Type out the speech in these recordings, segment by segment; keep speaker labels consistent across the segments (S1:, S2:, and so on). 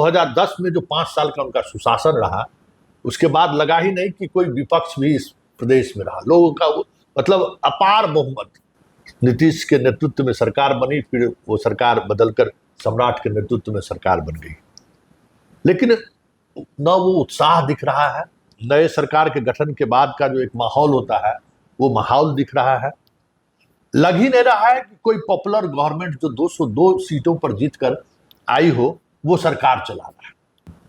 S1: 2010 में जो 5 साल का उनका सुशासन रहा, उसके बाद लगा ही नहीं कि कोई विपक्ष भी इस प्रदेश में रहा। लोगों का मतलब अपार बहुमत, नीतीश के नेतृत्व में सरकार बनी, फिर वो सरकार बदलकर सम्राट के नेतृत्व में सरकार बन गई। लेकिन न वो उत्साह दिख रहा है, नए सरकार के गठन के बाद का जो एक माहौल होता है वो माहौल दिख रहा है। लग ही नहीं रहा है कि कोई पॉपुलर गवर्नमेंट जो 202 सीटों पर जीतकर आई हो वो सरकार चला रहा है।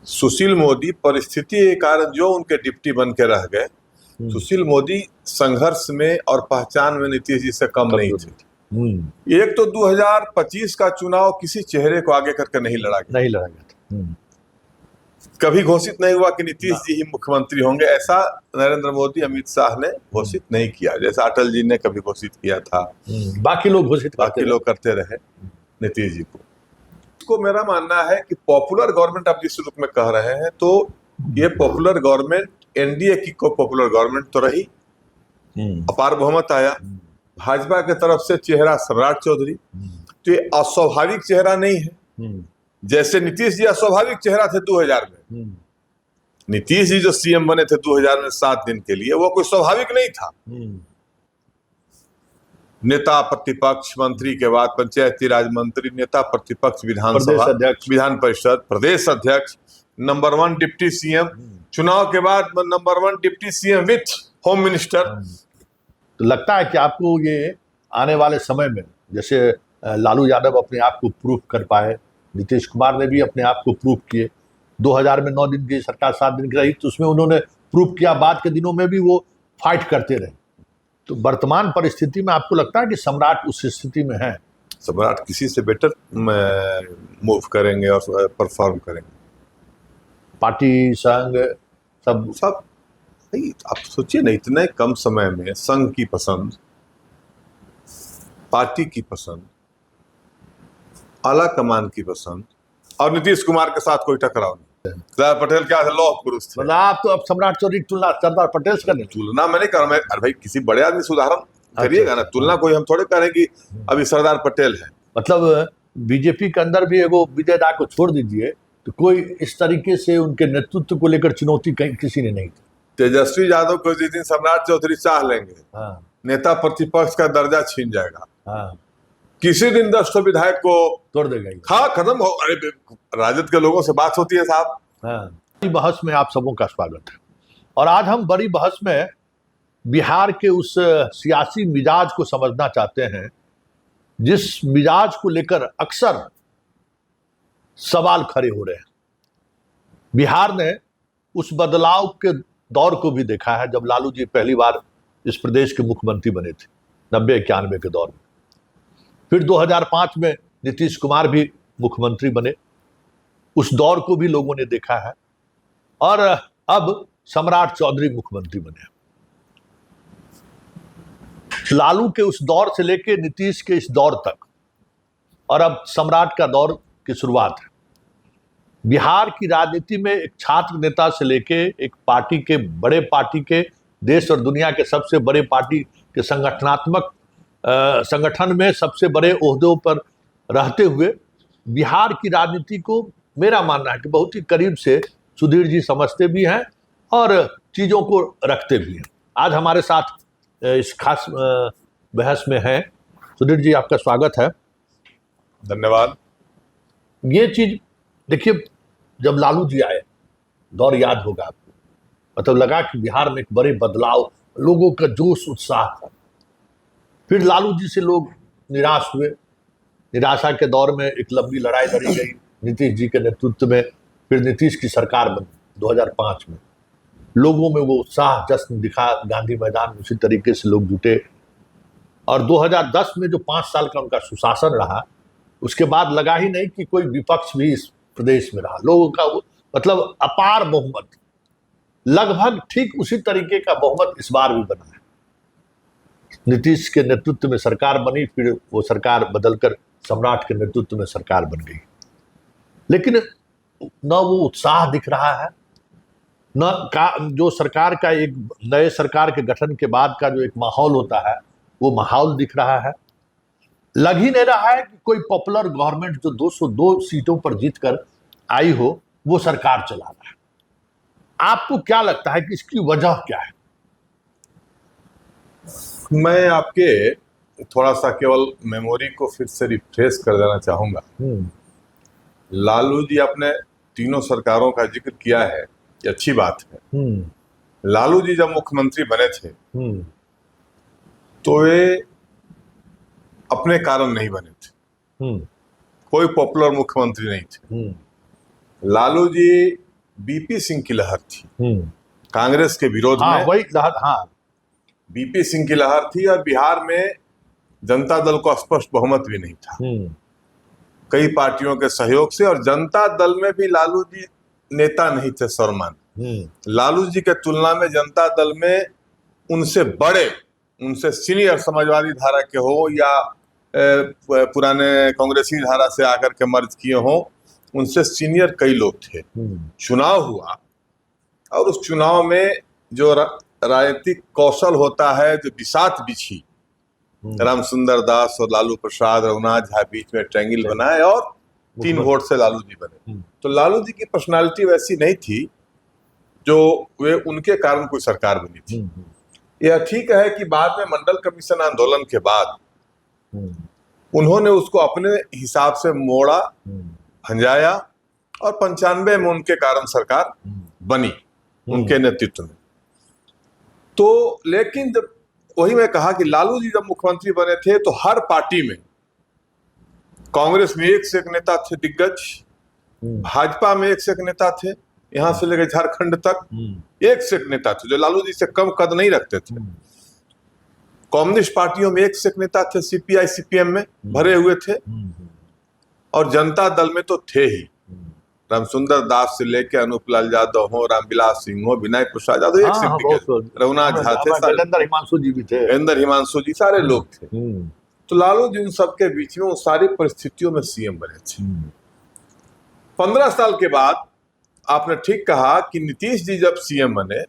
S2: सुशील मोदी परिस्थिति के कारण जो उनके डिप्टी बन के रह गए, सुशील मोदी संघर्ष में और पहचान में नीतीश जी से कम नहीं थे। एक तो 2025 का चुनाव किसी चेहरे को आगे करके नहीं लड़ा गया। कभी घोषित नहीं हुआ कि नीतीश जी ही मुख्यमंत्री होंगे, ऐसा नरेंद्र मोदी अमित शाह ने घोषित नहीं किया, जैसा अटल जी ने कभी घोषित किया था।
S1: बाकी लोग
S2: करते रहे नीतीश जी को। इसको मेरा मानना है कि पॉपुलर गवर्नमेंट आप जिस रूप में कह रहे हैं, तो ये पॉपुलर गवर्नमेंट एनडीए की को पॉपुलर गवर्नमेंट तो रही, अपार बहुमत आया। भाजपा के तरफ से चेहरा सम्राट चौधरी, तो ये अस्वाभाविक चेहरा नहीं है। जैसे नीतीश जी अस्वाभाविक चेहरा थे 2000 में, नीतीश जी जो सीएम बने थे 2000 में 7 दिन के लिए, वो कोई स्वाभाविक नहीं था। नेता प्रतिपक्ष, मंत्री के बाद पंचायती राज मंत्री, नेता प्रतिपक्ष, विधानसभा, विधान परिषद, प्रदेश अध्यक्ष, नंबर 1 डिप्टी सीएम, चुनाव के बाद number 1 deputy CM with home minister.
S1: तो लगता है कि आपको ये आने वाले समय में, जैसे लालू यादव अपने आप को प्रूफ कर पाए, नीतीश कुमार ने भी अपने आप को प्रूफ किए। 2000 में 9 दिन की सरकार 7 दिन की रही, तो उसमें उन्होंने प्रूफ किया। बाद के दिनों में भी वो फाइट करते रहे। तो वर्तमान परिस्थिति में आपको लगता है कि सम्राट उस स्थिति में है?
S2: सम्राट किसी से बेटर मूव करेंगे और परफॉर्म करेंगे।
S1: पार्टी, संघ, सब
S2: आप सोचिए ना, इतने कम समय में संघ की पसंद, पार्टी की पसंद, आला कमान की पसंद, और नीतीश कुमार के साथ कोई टकराव नहीं। सरदार पटेल क्या थे? लौह पुरुष थे।
S1: मतलब आप तो अब सम्राट चौधरी की तुलना सरदार पटेल से करने?
S2: तुलना मैं नहीं कर रहा। मैं अरे भाई, किसी बड़े आदमी से उदाहरण करिएगा ना। तुलना कोई हम थोड़े करें कि अभी सरदार पटेल है।
S1: मतलब बीजेपी के अंदर भी एगो विजय दा को छोड़ दीजिए, तो कोई इस तरीके से उनके नेतृत्व को लेकर चुनौती कहीं किसी ने नहीं दी।
S2: तेजस्वी यादव को जिस दिन सम्राट चौधरी चाह लेंगे, नेता प्रतिपक्ष का दर्जा छीन जाएगा। किसी दिन 10 विधायक को
S1: तोड़ देगा।
S2: हाँ, खत्म हो। अरे राजद के लोगों से बात होती है साहब।
S1: बड़ी बहस में आप सबों का स्वागत है। और आज हम बड़ी बहस में बिहार के उस सियासी मिजाज को समझना चाहते हैं, जिस मिजाज को लेकर अक्सर सवाल खड़े हो रहे हैं। बिहार ने उस बदलाव के दौर को भी देखा है जब लालू जी पहली बार इस प्रदेश के मुख्यमंत्री बने थे, 90-91 के दौर में। फिर 2005 में नीतीश कुमार भी मुख्यमंत्री बने, उस दौर को भी लोगों ने देखा है। और अब सम्राट चौधरी मुख्यमंत्री बने। लालू के उस दौर से लेके नीतीश के इस दौर तक, और अब सम्राट का दौर की शुरुआत है। बिहार की राजनीति में एक छात्र नेता से लेके एक पार्टी के, बड़े पार्टी के, देश और दुनिया के सबसे बड़े पार्टी के संगठन में सबसे बड़े ओहदों पर रहते हुए बिहार की राजनीति को मेरा मानना है कि बहुत ही करीब से सुधीर जी समझते भी हैं और चीज़ों को रखते भी हैं। आज हमारे साथ इस खास बहस में हैं सुधीर जी, आपका स्वागत है।
S2: धन्यवाद।
S1: ये चीज देखिए, जब लालू जी आए, दौर याद होगा आपको, मतलब लगा कि बिहार में एक बड़े बदलाव, लोगों का जोश उत्साह था। फिर लालू जी से लोग निराश हुए। निराशा के दौर में एक लंबी लड़ाई लड़ी गई नीतीश जी के नेतृत्व में। फिर नीतीश की सरकार बनी 2005 में। लोगों में वो उत्साह, जश्न दिखा। गांधी मैदान में उसी तरीके से लोग जुटे। और 2010 में जो 5 साल का उनका सुशासन रहा, उसके बाद लगा ही नहीं कि कोई विपक्ष भी इस प्रदेश में रहा। लोगों का मतलब अपार बहुमत, लगभग ठीक उसी तरीके का बहुमत इस बार भी बना है। नीतीश के नेतृत्व में सरकार बनी, फिर वो सरकार बदलकर सम्राट के नेतृत्व में सरकार बन गई। लेकिन न वो उत्साह दिख रहा है, न जो सरकार का एक नए सरकार के गठन के बाद का जो एक माहौल होता है वो माहौल दिख रहा है। लग ही नहीं रहा है कि कोई पॉपुलर गवर्नमेंट जो 202 सीटों पर जीतकर आई हो वो सरकार चला रहा है। आपको क्या लगता है कि इसकी वजह क्या है?
S2: मैं आपके थोड़ा सा केवल मेमोरी को फिर से रिफ्रेश कर देना चाहूंगा। लालू जी आपने तीनों सरकारों का जिक्र किया है, ये अच्छी बात है। लालू जी जब मुख्यमंत्री बने थे तो वे अपने कारण नहीं बने थे, कोई पॉपुलर मुख्यमंत्री नहीं थे। लालू जी बीपी सिंह की लहर थी, कांग्रेस के विरोध
S1: हाँ,
S2: में
S1: वही लहर, हाँ,
S2: बीपी सिंह की लहर थी। और बिहार में जनता दल को स्पष्ट बहुमत भी नहीं था, कई पार्टियों के सहयोग से। और जनता दल में भी लालू जी नेता नहीं थे सर्वमान्य। लालू जी के तुलना में जनता दल में उनसे बड़े, उनसे सीनियर समाजवादी धारा के हो या पुराने कांग्रेसी धारा से आकर के मर्ज किए हो, उनसे सीनियर कई लोग थे। चुनाव हुआ और उस चुनाव में जो राजनीतिक कौशल होता है, जो बिसात बिछी, रामसुंदर दास और लालू प्रसाद, रघुनाथ झा बीच में ट्रायंगल बनाए और 3 वोट से लालू जी बने। तो लालू जी की पर्सनालिटी वैसी नहीं थी जो वे उनके कारण कोई सरकार बनी थी। यह ठीक है कि बाद में मंडल कमीशन आंदोलन के बाद उन्होंने उसको अपने हिसाब से मोड़ा, भंजाया और 95 में उनके कारण सरकार बनी, उनके नेतृत्व में। तो लेकिन जब वही मैं कहा कि लालू जी जब मुख्यमंत्री बने थे तो हर पार्टी में, कांग्रेस में एक से एक नेता थे दिग्गज, भाजपा में एक से एक नेता थे, यहां से लेकर झारखंड तक एक से एक नेता थे जो लालू जी से कम कद नहीं रखते थे। कम्युनिस्ट पार्टियों में एक से एक नेता थे, सीपीआई सीपीएम में भरे हुए थे, और जनता दल में तो थे ही। रामसुंदर दास से लेके अनूप लाल यादव हो, रामविलास सिंह हो, विनय प्रसाद यादव, एक से दिग्गज, रघुनाथ झा थे,
S1: गजेंद्र हिमांशु जी भी थे,
S2: गजेंद्र हिमांशु जी, सारे लोग थे। तो लालू जी उन सबके बीच में उन सारी परिस्थितियों में सीएम बने थे। 15 साल के बाद आपने ठीक कहा कि नीतीश जी जब सीएम बने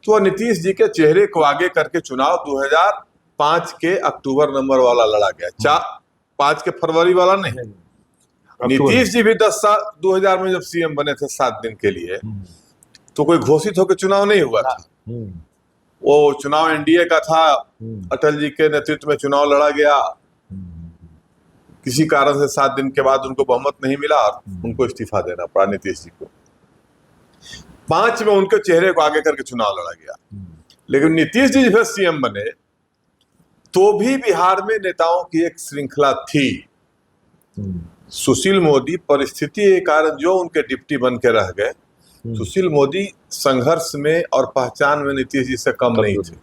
S2: तो नीतीश जी के चेहरे को आगे करके चुनाव 2005 के अक्टूबर नवंबर वाला लड़ा गया, 5 के फरवरी वाला नहीं। नीतीश जी भी 2000 में जब सीएम बने थे 7 दिन के लिए, तो कोई घोषित होकर चुनाव नहीं हुआ था। वो चुनाव एनडीए का था, अटल जी के नेतृत्व में चुनाव लड़ा गया, किसी कारण से 7 दिन के बाद उनको बहुमत नहीं मिला और उनको इस्तीफा देना पड़ा नीतीश जी को। 5 में उनके चेहरे को आगे करके चुनाव लड़ा गया। लेकिन नीतीश जी फिर सीएम बने तो भी बिहार में नेताओं की एक श्रृंखला थी। सुशील मोदी परिस्थिति के कारण जो उनके डिप्टी बन के रह गए, सुशील मोदी संघर्ष में और पहचान में नीतीश जी से कम नहीं थे।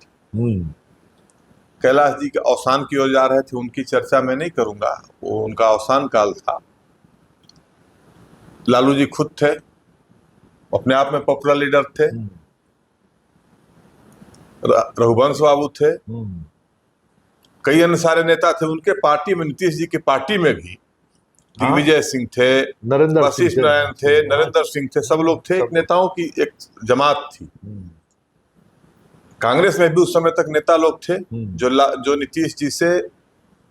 S2: कैलाश जी के अवसान की ओर जा रहे थे, उनकी चर्चा मैं नहीं करूंगा, वो उनका अवसान काल था। लालू जी खुद थे, अपने आप में पॉपुलर लीडर थे। रघुवंश बाबू थे, कई अन्य सारे नेता थे उनके पार्टी में। नीतीश जी की पार्टी में भी दिग्विजय सिंह थे, वशिष्ठ नारायण थे, नरेंद्र सिंह थे, सब लोग थे। एक नेताओं की एक जमात थी। कांग्रेस में भी उस समय तक नेता लोग थे जो नीतीश जी से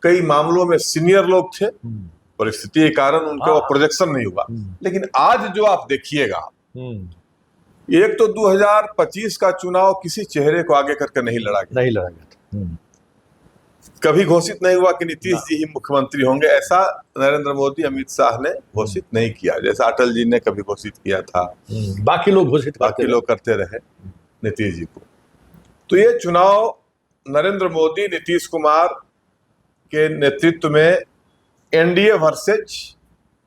S2: कई मामलों में सीनियर लोग थे। परिस्थिति के कारण उनका वो प्रोजेक्शन नहीं हुआ। लेकिन आज जो आप देखिएगा, एक तो 2025 का चुनाव किसी चेहरे को आगे करके नहीं लड़ा गया। कभी घोषित नहीं हुआ कि नीतीश जी ही मुख्यमंत्री होंगे, ऐसा नरेंद्र मोदी, अमित शाह ने घोषित नहीं किया, जैसा अटल जी ने कभी घोषित किया था।
S1: बाकी लोग
S2: करते रहे नीतीश जी को। तो ये चुनाव नरेंद्र मोदी, नीतीश कुमार के नेतृत्व में एनडीए वर्सेज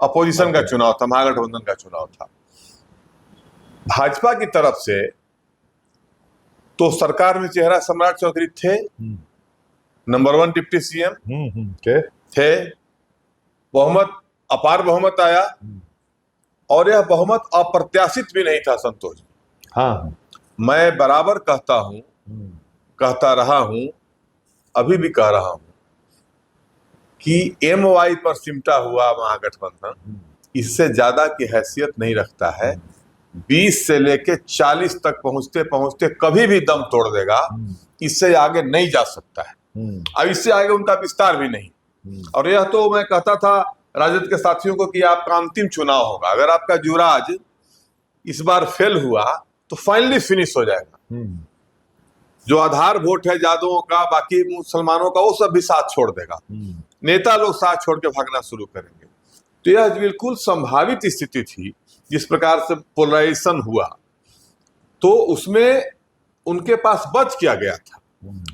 S2: अपोजिशन का चुनाव था, महागठबंधन का चुनाव था। भाजपा की तरफ से तो सरकार में चेहरा सम्राट चौधरी थे, नंबर 1 डिप्टी सीएम थे। बहुमत, अपार बहुमत आया, और यह बहुमत अप्रत्याशित भी नहीं था संतोष। मैं बराबर कहता हूं, कहता रहा हूं, अभी भी कह रहा हूं कि एमवाई पर सिमटा हुआ महागठबंधन इससे ज्यादा की हैसियत नहीं रखता है। 20 से लेके 40 तक पहुंचते पहुंचते कभी भी दम तोड़ देगा, इससे आगे नहीं जा सकता है। अब इससे आगे उनका विस्तार भी नहीं। और यह तो मैं कहता था राजद के साथियों को कि आपका अंतिम चुनाव होगा। अगर आपका युवराज इस बार फेल हुआ तो फाइनली फिनिश हो जाएगा। जो आधार वोट है यादवों का, बाकी मुसलमानों का, वो सब भी साथ छोड़ देगा। नेता लोग साथ छोड़ के भागना शुरू करेंगे। तो यह बिल्कुल संभावित स्थिति थी। जिस प्रकार से पोलराइजेशन हुआ तो उसमें उनके पास बच क्या गया था।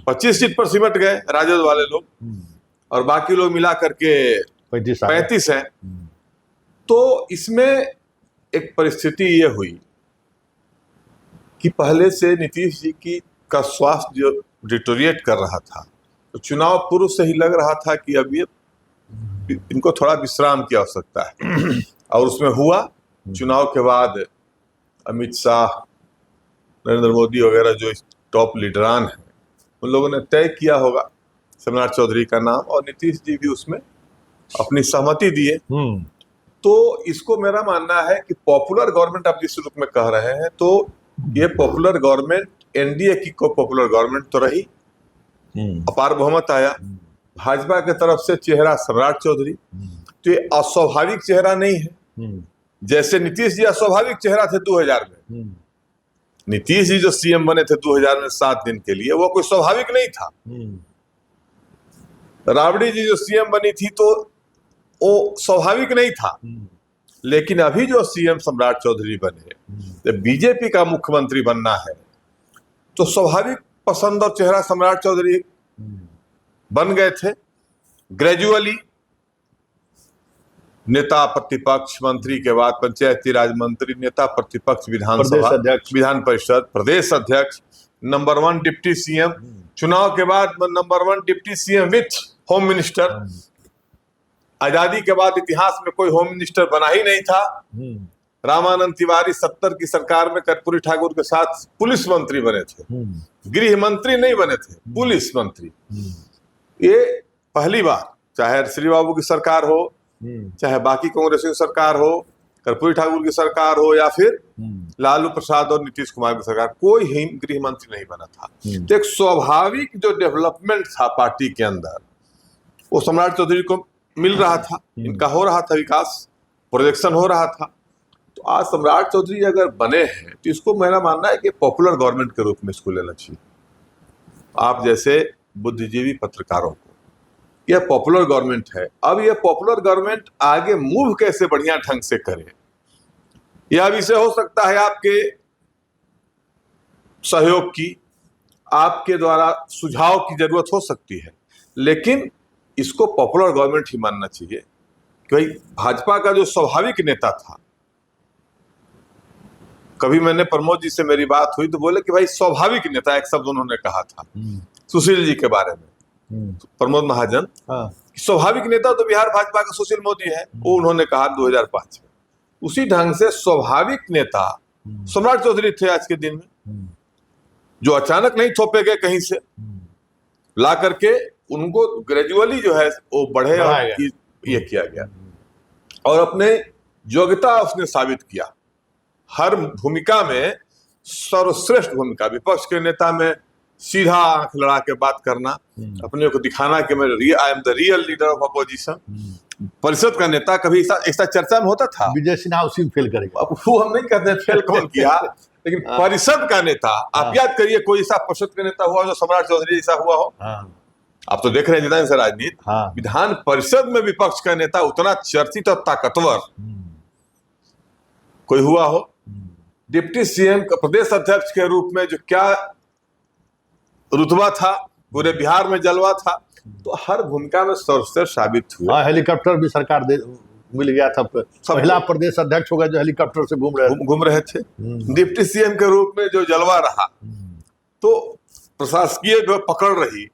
S2: 25 सीट पर सिमट गए राजद वाले लोग, और बाकी लोग मिला करके 35 हैं। तो इसमें एक परिस्थिति ये हुई कि पहले से नीतीश जी की का स्वास्थ्य जो डिटोरिएट कर रहा था, तो चुनाव पूर्व से ही लग रहा था कि अब ये इनको थोड़ा विश्राम की आवश्यकता है। और उसमें हुआ। चुनाव के बाद अमित शाह, नरेंद्र मोदी वगैरह जो टॉप लीडरान हैं, उन लोगों ने तय किया होगा सम्राट चौधरी का नाम, और नीतीश जी भी उसमें अपनी सहमति दिए। तो इसको मेरा मानना है कि पॉपुलर गवर्नमेंट आप जिस रूप में कह रहे हैं, तो ये पॉपुलर गवर्नमेंट एनडीए की को पॉपुलर गवर्नमेंट तो रही, अपार बहुमत आया। भाजपा की तरफ से चेहरा सम्राट चौधरी, तो ये अस्वाभाविक चेहरा नहीं है। जैसे नीतीश जी अस्वाभाविक चेहरा थे 2000 में। नीतीश जी जो सीएम बने थे 2000 में 7 दिन के लिए, वो कोई स्वाभाविक नहीं था। राबड़ी जी जो सीएम बनी थी तो वो स्वाभाविक नहीं था। लेकिन अभी जो सीएम सम्राट चौधरी बने, जब बीजेपी का मुख्यमंत्री बनना है, तो स्वाभाविक पसंद और चेहरा सम्राट चौधरी बन गए थे। ग्रेजुअली नेता प्रतिपक्ष, मंत्री के बाद पंचायती राज मंत्री, नेता प्रतिपक्ष, विधानसभा, विधान परिषद, प्रदेश अध्यक्ष, नंबर 1 डिप्टी सीएम, चुनाव के बाद number 1 deputy CM with home minister. आजादी के बाद इतिहास में कोई होम मिनिस्टर बना ही नहीं था। रामानंद तिवारी 70 की सरकार में कर्पूरी ठाकुर के साथ पुलिस मंत्री बने थे, गृह मंत्री नहीं बने थे, पुलिस मंत्री। ये पहली बार, चाहे श्री बाबू की सरकार हो, चाहे बाकी कांग्रेस की सरकार हो, कर्पूरी ठाकुर की सरकार हो, या फिर लालू प्रसाद और नीतीश कुमार की सरकार, कोई ही गृह मंत्री नहीं बना था। तो एक स्वाभाविक जो डेवलपमेंट था पार्टी के अंदर, वो सम्राट चौधरी को मिल रहा था। इनका हो रहा था विकास, प्रोजेक्शन हो रहा था। तो आज सम्राट चौधरी अगर बने हैं, तो इसको मेरा मानना है कि पॉपुलर गवर्नमेंट के रूप में इसको लेना चाहिए। आप जैसे बुद्धिजीवी पत्रकारों को, यह पॉपुलर गवर्नमेंट है। अब यह पॉपुलर गवर्नमेंट आगे मूव कैसे बढ़िया ढंग से करे, यह विषय हो सकता है आपके सहयोग की, आपके द्वारा सुझाव की जरूरत हो सकती है। लेकिन इसको पॉपुलर गवर्नमेंट ही मानना चाहिए कि भाई भाजपा का जो स्वाभाविक नेता था, कभी मैंने प्रमोद जी से मेरी बात हुई तो बोले कि भाई स्वाभाविक नेता, एक शब्द उन्होंने कहा था सुशील जी के बारे में, प्रमोद महाजन। स्वाभाविक नेता तो बिहार भाजपा का सुशील मोदी है, वो उन्होंने कहा 2005 में। उसी ढंग से स्वाभाविक नेता सम्राट चौधरी थे आज के दिन में, जो अचानक नहीं थोपे गए कहीं से, ला करके उनको ग्रेजुअली जो है वो बढ़े और ये किया गया, और अपने योग्यता उसने साबित किया। हर भूमिका में सर्वश्रेष्ठ भूमिका, विपक्ष के नेता में सीधा आंख लड़ा के बात करना, अपने को दिखाना कि मैं I am the real leader of opposition. परिषद का नेता, कभी ऐसा चर्चा में होता था
S1: विजय सिन्हा उसी में फेल करेगा।
S2: अब वो हम नहीं कहते फेल कौन किया, लेकिन परिषद का नेता, आप याद करिए कोई ऐसा परिषद का नेता हुआ जो सम्राट चौधरी जैसा हुआ हो। आप तो देख रहे हैं जितना राजनीति, विधान परिषद में विपक्ष का नेता उतना चर्चित और ताकतवर कोई हुआ हो। डिप्टी सीएम का प्रदेश अध्यक्ष के रूप में जो क्या रुतबा था, पूरे बिहार में जलवा था, तो हर भूमिका में सर्वश्रेष्ठ साबित हुआ।
S1: हेलीकॉप्टर भी सरकार मिल गया था, पहला प्रदेश अध्यक्ष होगा जो हेलीकॉप्टर से
S2: घूम रहे थे। डिप्टी सीएम के रूप में जो जलवा रहा, तो प्रशासकीय जो पकड़ रही,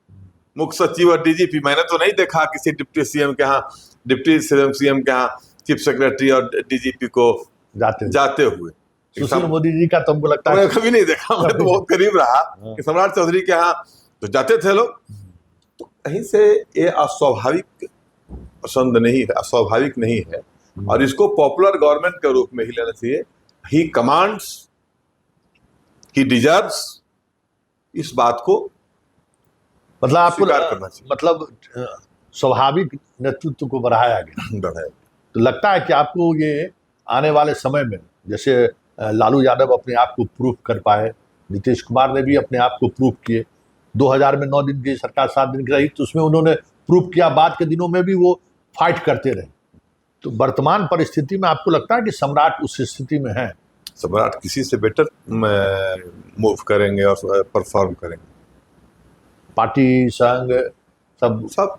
S2: मुख्य सचिव और डीजीपी, मैंने तो नहीं देखा किसी डिप्टी सीएम के यहाँ, डिप्टी सीएम के यहाँ चीफ सेक्रेटरी और डीजीपी को जाते हुए।
S1: सुशील मोदी जी का तुमको लगता है?
S2: कभी नहीं देखा, मैं तो बहुत करीब रहा कि सम्राट चौधरी के यहाँ तो जाते थे लोग। तो कहीं से ये अस्वाभाविक पसंद नहीं है, अस्वाभाविक नहीं है, और इसको पॉपुलर गवर्नमेंट के रूप में ही लेना चाहिए। ही कमांड्स, ही डिजर्व्स, इस बात को
S1: मतलब आपको
S2: करना चाहिए।
S1: मतलब स्वाभाविक नेतृत्व को बढ़ाया गया। तो लगता है कि आपको ये आने वाले समय में, जैसे लालू यादव अपने आप को प्रूफ कर पाए, नीतीश कुमार ने भी अपने आप को प्रूफ किए। 2000 में 9 दिन की सरकार 7 दिन की रही तो उसमें उन्होंने प्रूफ किया, बाद के दिनों में भी वो फाइट करते रहे। तो वर्तमान परिस्थिति में आपको लगता है कि सम्राट उस स्थिति में है?
S2: सम्राट किसी से बेटर मूव करेंगे और परफॉर्म करेंगे।
S1: पार्टी संघ सब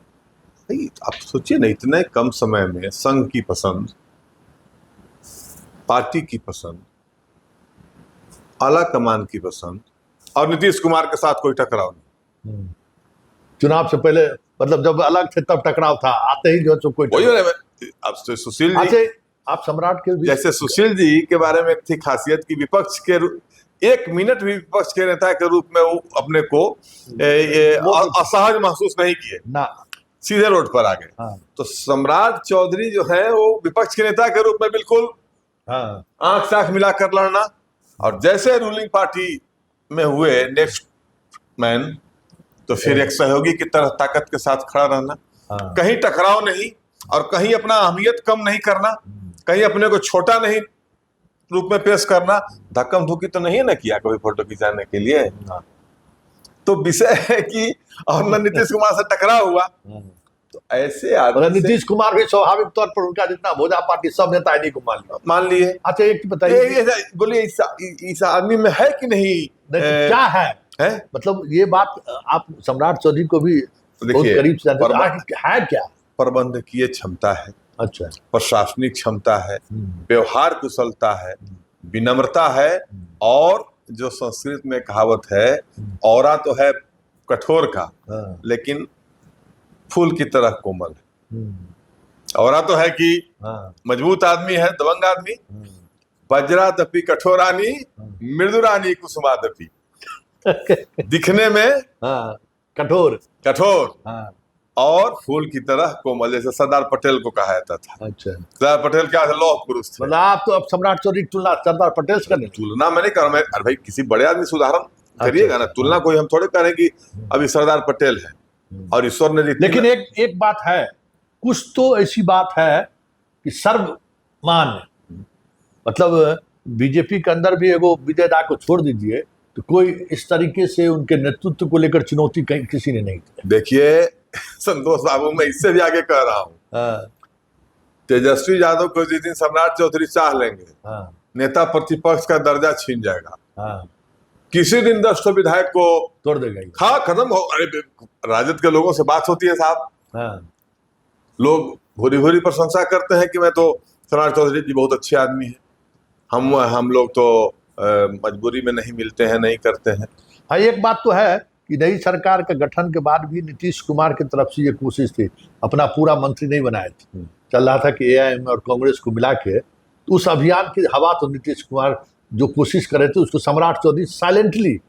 S2: नहीं, आप सोचिए ना, इतने कम समय में संघ की पसंद, पार्टी की पसंद, आला कमान की पसंद और नीतीश कुमार के साथ कोई टकराव नहीं।
S1: चुनाव से पहले मतलब जब अलग थे तब टकराव था, आते ही जो है कोई
S2: अब सुशील जी,
S1: आप सम्राट के
S2: जैसे सुशील जी के बारे में थी खासियत की विपक्ष के 1 मिनट भी विपक्ष के नेता के रूप में वो अपने को असहज महसूस नहीं किए ना, सीधे रोड पर आ गए। हाँ। तो सम्राट चौधरी जो है वो विपक्ष के नेता के रूप में बिल्कुल आंख से आंख मिलाकर लड़ना, और जैसे रूलिंग पार्टी में हुए नेक्स्ट मैन, तो फिर एक सहयोगी की तरह ताकत के साथ खड़ा रहना। कहीं टकराव नहीं और कहीं अपना अहमियत कम नहीं करना, कहीं अपने को छोटा नहीं रूप में पेश करना। धक्कम धुक्की तो नहीं है ना किया कभी फोटो खिंचाने के लिए। तो विषय है कि और न नीतीश कुमार से टकराव हुआ। तो ऐसे आदमी,
S1: नीतीश कुमार भी स्वाभाविक तौर पर उनका जितना भोजा पार्टी सब नेता इन्हीं को मान लिए। अच्छा एक बताइए,
S2: बोलिए इस आदमी में है कि नहीं,
S1: क्या है? मतलब ये बात आप सम्राट चौधरी को भी बहुत करीब से जानते हैं, क्या
S2: प्रबंधकीय क्षमता है, अच्छा प्रशासनिक क्षमता है, व्यवहार कुशलता है, विनम्रता है, और जो संस्कृत में कहावत है, औरा तो है कठोर का लेकिन फूल की तरह कोमल है। औरा तो है कि मजबूत आदमी है, दबंग आदमी, वज्रादपि कठोरानी मृदुरानी कुसुमादपि, दिखने में
S1: कठोर
S2: और फूल की तरह कोमल, जैसे सरदार पटेल को कहा जाता था। अच्छा, सरदार पटेल क्या थे? लौह पुरुष थे।
S1: मतलब आप तो अब सम्राट चौधरी तुलना सरदार पटेल से करने?
S2: तुलना मैं नहीं कर रहा, मैं अरे भाई किसी बड़े आदमी से उदाहरण करिएगा ना, तुलना कोई हम थोड़े करें कि अभी सरदार पटेल है और ईश्वर ने।
S1: लेकिन एक बात है, कुछ तो ऐसी बात है कि सर्वमान्य, मतलब बीजेपी के अंदर भी एगो विजय दा को छोड़ दीजिए तो कोई इस तरीके से उनके नेतृत्व को लेकर चुनौती कहीं किसी ने नहीं दी।
S2: देखिए संतोष बाबू, मैं इससे भी आगे कह रहा हूँ, तेजस्वी यादव को जिस दिन सम्राट चौधरी चाह लेंगे, नेता प्रतिपक्ष का दर्जा छीन जाएगा। किसी दिन 10 विधायक को
S1: तोड़ देगा।
S2: हाँ, खत्म हो। अरे राजद के लोगों से बात होती है साहब, लोग भूरी भूरी प्रशंसा करते हैं कि मैं तो सम्राट चौधरी जी बहुत अच्छे आदमी है, हम लोग तो मजबूरी में नहीं मिलते हैं, नहीं करते हैं।
S1: हाँ, एक बात तो है कि नई सरकार के गठन के बाद भी नीतीश कुमार की तरफ से ये कोशिश थी, अपना पूरा मंत्री नहीं बनाए थे, चल रहा था कि एआईएम और कांग्रेस को मिला के उस अभियान की हवा तो नीतीश कुमार जो कोशिश कर रहे थे उसको सम्राट चौधरी साइलेंटली,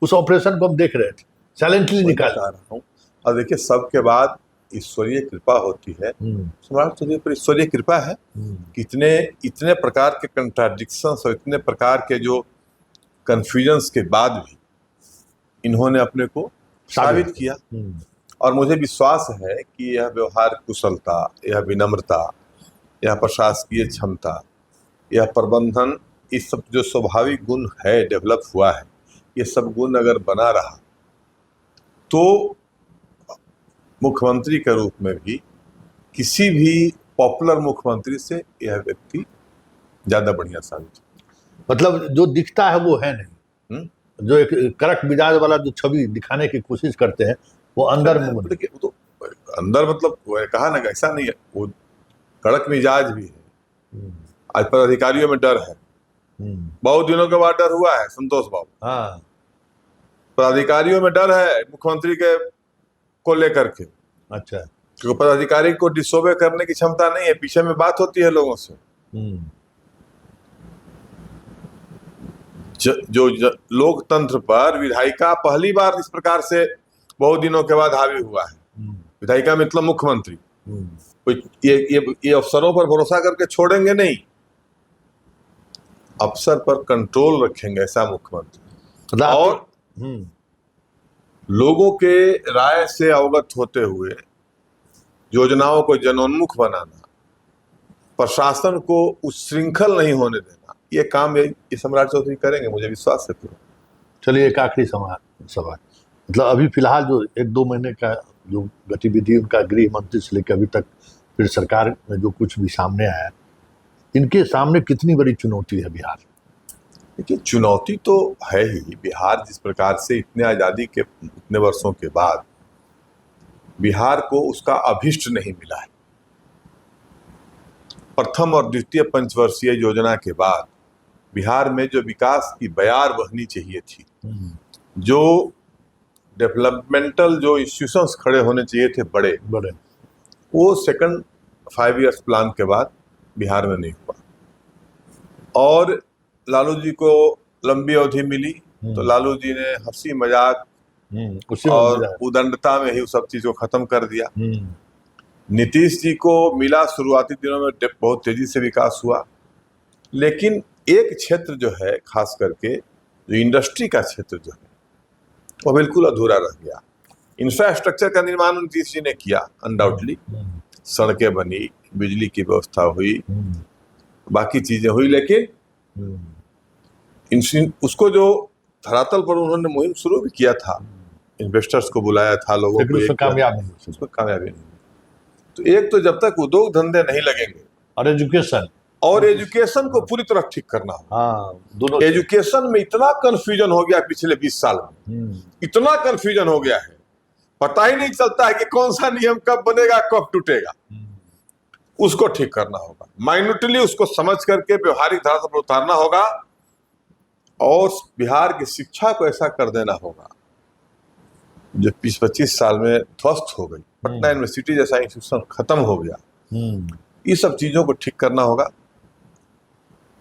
S1: उस ऑपरेशन को हम देख रहे थे, साइलेंटली निकाल रहा हूँ।
S2: और देखिए सबके बाद ईश्वरीय कृपा होती है, सम्राट चौधरी पर ईश्वरीय कृपा है। इतने प्रकार के कंट्राडिक्शंस और इतने प्रकार के जो कंफ्यूजन्स के बाद भी इन्होंने अपने को साबित किया, और मुझे विश्वास है कि यह व्यवहार कुशलता, यह विनम्रता, यह प्रशासकीय क्षमता, यह प्रबंधन, इस सब जो स्वाभाविक गुण है, डेवलप हुआ है, ये सब गुण अगर बना रहा तो मुख्यमंत्री के रूप में भी किसी भी पॉपुलर मुख्यमंत्री से यह व्यक्ति ज्यादा बढ़िया साबित।
S1: मतलब जो दिखता है वो है नहीं, जो एक कड़क मिजाज वाला जो छवि दिखाने की कोशिश करते हैं वो अंदर में,
S2: देखिए वो तो अंदर मतलब कहा ना, ऐसा नहीं है, वो कड़क मिजाज भी है। आज पदाधिकारियों में डर है, बहुत दिनों के बाद डर हुआ है संतोष बाबू। पदाधिकारियों में डर है मुख्यमंत्री के को लेकर के।
S1: अच्छा,
S2: क्योंकि पदाधिकारी को डिसोबे करने की क्षमता नहीं है, पीछे में बात होती है लोगों से। जो लोकतंत्र पर विधायिका पहली बार इस प्रकार से बहुत दिनों के बाद हावी हुआ है। विधायिका मतलब मुख्यमंत्री, ये अफसरों पर भरोसा करके छोड़ेंगे नहीं, अफसर पर कंट्रोल रखेंगे, ऐसा मुख्यमंत्री। और लोगों के राय से अवगत होते हुए योजनाओं को जनोन्मुख बनाना, प्रशासन को उच्छृंखल नहीं होने देना, ये काम ये सम्राट चौधरी करेंगे, मुझे विश्वास है पूरा।
S1: चलिए एक आखिरी सवाल, मतलब अभी फिलहाल जो 1-2 महीने का जो गतिविधि उनका गृह मंत्री से लेकर अभी तक फिर सरकार में जो कुछ भी सामने आया, इनके सामने कितनी बड़ी चुनौती है बिहार?
S2: देखिए, चुनौती तो है ही। बिहार जिस प्रकार से इतने आज़ादी के इतने वर्षों के बाद बिहार को उसका अभिष्ट नहीं मिला है। प्रथम और द्वितीय पंचवर्षीय योजना के बाद बिहार में जो विकास की बयार बहनी चाहिए थी, जो डेवलपमेंटल जो इंस्टीट्यूशंस खड़े होने चाहिए थे बड़े, वो सेकंड 5 इयर्स प्लान के बाद बिहार में नहीं हुआ। और लालू जी को लंबी अवधि मिली तो लालू जी ने हंसी मजाक और उदंडता में ही उस सब चीज को खत्म कर दिया। नीतीश जी को मिला, शुरुआती दिनों में बहुत तेजी से विकास हुआ, लेकिन एक क्षेत्र जो है खास करके जो इंडस्ट्री का क्षेत्र जो है वो बिल्कुल अधूरा रह गया। इंफ्रास्ट्रक्चर का निर्माण नीतीश जी ने किया, अनडाउटली सड़कें बनी, बिजली की व्यवस्था हुई, बाकी चीजें हुई, लेकिन उसको जो धरातल पर उन्होंने मुहिम शुरू भी किया था, इन्वेस्टर्स को बुलाया था, लोगों को, उसमें कामयाबी नहीं। तो एक तो जब तक उद्योग धंधे नहीं लगेंगे और एजुकेशन को पूरी तरह ठीक करना हो। दोनों एजुकेशन में इतना कंफ्यूजन हो गया पिछले 20 साल में, इतना कंफ्यूजन हो गया है, पता ही नहीं चलता है कि कौन सा नियम कब बनेगा कब टूटेगा। उसको ठीक करना होगा, माइन्यूटली उसको समझ करके व्यवहारिक धरातल पर उतारना होगा और बिहार की शिक्षा को ऐसा कर देना होगा जो 20-25 साल में ध्वस्त हो गई। पटना यूनिवर्सिटी जैसा इंस्टीट्यूशन खत्म हो गया। ये सब चीजों को ठीक करना होगा।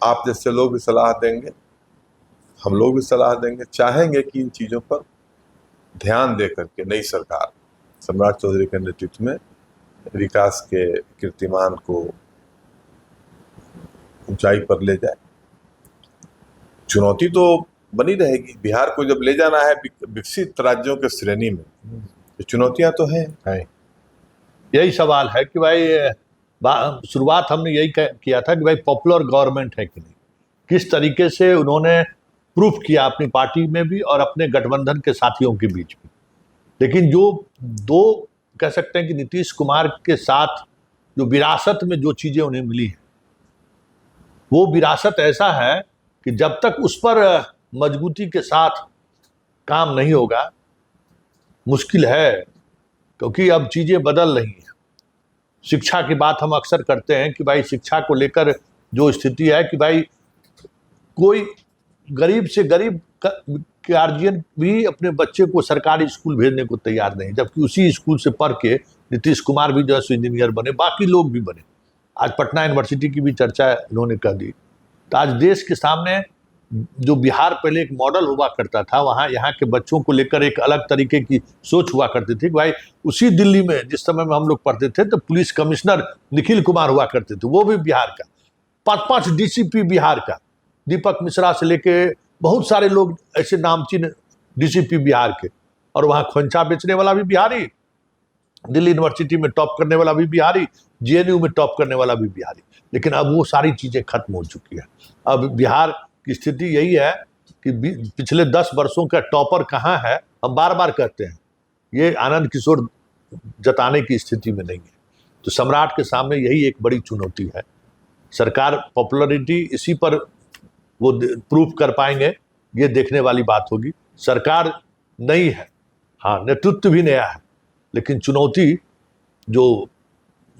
S2: आप जैसे लोग भी सलाह देंगे, हम लोग भी सलाह देंगे, चाहेंगे कि इन चीजों पर ध्यान दे करके नई सरकार सम्राट चौधरी के नेतृत्व में विकास के कीर्तिमान को ऊंचाई पर ले जाए। चुनौती तो बनी रहेगी, बिहार को जब ले जाना है विकसित राज्यों के श्रेणी में, तो चुनौतियां तो हैं।
S1: यही सवाल है कि भाई शुरुआत हमने यही किया था कि भाई पॉपुलर गवर्नमेंट है कि नहीं, किस तरीके से उन्होंने प्रूफ किया अपनी पार्टी में भी और अपने गठबंधन के साथियों के बीच भी। लेकिन जो दो कह सकते हैं कि नीतीश कुमार के साथ जो विरासत में जो चीजें उन्हें मिली है, वो विरासत ऐसा है कि जब तक उस पर मजबूती के साथ काम नहीं होगा मुश्किल है, क्योंकि अब चीजें बदल रही हैं। शिक्षा की बात हम अक्सर करते हैं कि भाई शिक्षा को लेकर जो स्थिति है कि भाई कोई गरीब से गरीब गार्जियन भी अपने बच्चे को सरकारी स्कूल भेजने को तैयार नहीं, जबकि उसी स्कूल से पढ़ के नीतीश कुमार भी जो है इंजीनियर बने, बाकी लोग भी बने। आज पटना यूनिवर्सिटी की भी चर्चा इन्होंने कर दी। तो आज देश के सामने जो बिहार पहले एक मॉडल हुआ करता था, वहाँ यहाँ के बच्चों को लेकर एक अलग तरीके की सोच हुआ करती थी। भाई उसी दिल्ली में जिस समय में हम लोग पढ़ते थे तो पुलिस कमिश्नर निखिल कुमार हुआ करते थे, वो भी बिहार का। 5-5 डीसीपी बिहार का, दीपक मिश्रा से लेके बहुत सारे लोग ऐसे नामचीन डीसीपी बिहार के, और वहाँ खोंचा बेचने वाला भी बिहारी, दिल्ली यूनिवर्सिटी में टॉप करने वाला भी बिहारी, जेएनयू में टॉप करने वाला भी बिहारी। लेकिन अब वो सारी चीजें खत्म हो चुकी है। अब बिहार की स्थिति यही है कि पिछले 10 वर्षों का टॉपर कहाँ है, हम बार बार कहते हैं, ये आनंद किशोर जताने की स्थिति में नहीं है। तो सम्राट के सामने यही एक बड़ी चुनौती है। सरकार पॉपुलरिटी इसी पर वो प्रूफ कर पाएंगे, ये देखने वाली बात होगी। सरकार नई है, हाँ, नेतृत्व भी नया है, लेकिन चुनौती जो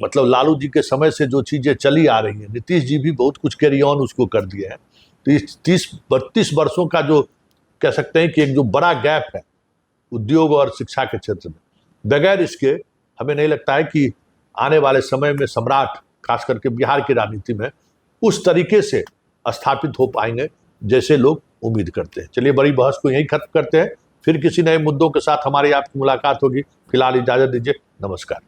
S1: मतलब लालू जी के समय से जो चीजें चली आ रही हैं, नीतीश जी भी बहुत कुछ कैरी ऑन उसको कर दिए हैं। तो इस 30-32 वर्षों का जो कह सकते हैं कि एक जो बड़ा गैप है उद्योग और शिक्षा के क्षेत्र में, बगैर इसके हमें नहीं लगता है कि आने वाले समय में सम्राट खास करके बिहार की राजनीति में उस तरीके से स्थापित हो पाएंगे जैसे लोग उम्मीद करते हैं। चलिए, बड़ी बहस को यहीं खत्म करते हैं, फिर किसी नए मुद्दों के साथ हमारी आपकी मुलाकात होगी। फिलहाल इजाजत दीजिए, नमस्कार।